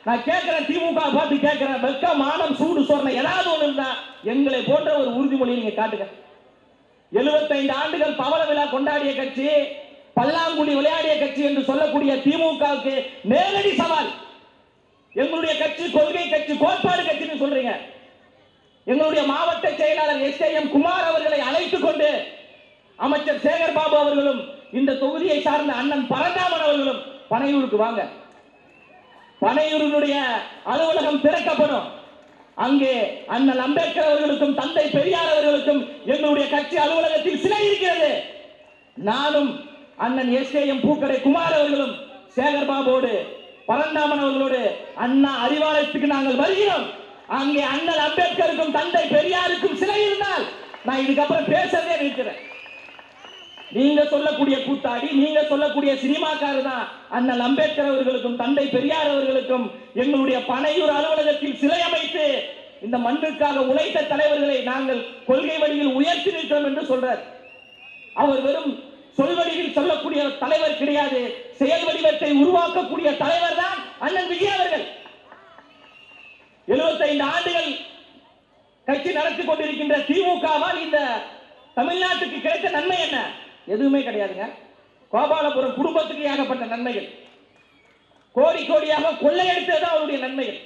நான் கேட்கிறேன், திமுக பார்த்து கேட்கிறேன், வெக்க மானம் சூடு சொரணை ஏதாவது ஒண்ணு இருந்தா எங்களை போன்ற ஒரு உறுதிமொழியை நீங்க காட்டுங்க. 75 ஆண்டுகள் பவள விழா கொண்டாடிய கட்சி, பல்லாங்குழி விளையாடிய கட்சி என்று சொல்லக்கூடிய திமுகவுக்கு நேரடி சவால். எங்களுடைய கட்சி கொள்கை கட்சி, கோட்பாடு கட்சின்னு சொல்றீங்க. எங்களுடைய மாவட்ட செயலாளர் SAM குமார் அவர்களை அழைத்துக் கொண்டு அமைச்சர் சேகர் பாபு அவர்களும் இந்த தொகுதியை சார்ந்த அண்ணன் பரந்தாமன் அவர்களும் பனையூருக்கு வாங்க. பனையூருடைய அலுவலகம் திறக்கப்படும். அங்கே அண்ணல் அம்பேத்கர் அவர்களுக்கும் தந்தை பெரியார் அவர்களுக்கும் எங்களுடைய கட்சி அலுவலகத்தில் சிலை இருக்கிறது. நானும் அண்ணன் SAM பூக்கடை குமார் அவர்களும் சேகர் பாபுவோடு பரந்தாமன் அவர்களோடு அண்ணா அறிவாலயத்துக்கு நாங்கள் வருகிறோம். அங்கே அண்ணல் அம்பேத்கருக்கும் தந்தை பெரியாருக்கும் சிலை இருந்தால் நான் இதுக்கப்புறம் பேசவே நிறுத்துறேன். நீங்க சொல்லக்கூடிய கூத்தாடி, நீங்க சொல்லக்கூடிய சினிமாக்காரர் தான் அண்ணல் அம்பேத்கர் அவர்களுக்கும் தந்தை பெரியார் அவர்களுக்கும் எங்களுடைய பனையூர் அலுவலகத்தில் சிலை அமைத்து இந்த மண்ணுக்காக உழைத்த தலைவர்களை நாங்கள் கொள்கை வழியில் உயர்த்தி நிற்கிறோம் என்று சொல்றார். அவர் வெறும் சொல் வடிவில் சொல்லக்கூடிய தலைவர் கிடையாது, செயல் வடிவத்தை உருவாக்கக்கூடிய தலைவர் தான் அண்ணன் விஜய் அவர்கள். 75 ஆண்டுகள் கட்சி நடத்தி கொண்டிருக்கின்ற திமுகவால் இந்த தமிழ்நாட்டுக்கு கிடைத்த நன்மை என்ன? எதுவுமே கிடையாதுங்க. கோபாலபுரம் குடும்பத்துக்கு ஏகப்பட்ட நன்மைகள், கோடி கோடியாக கொள்ளையடித்தது அவருடைய நன்மைகள்.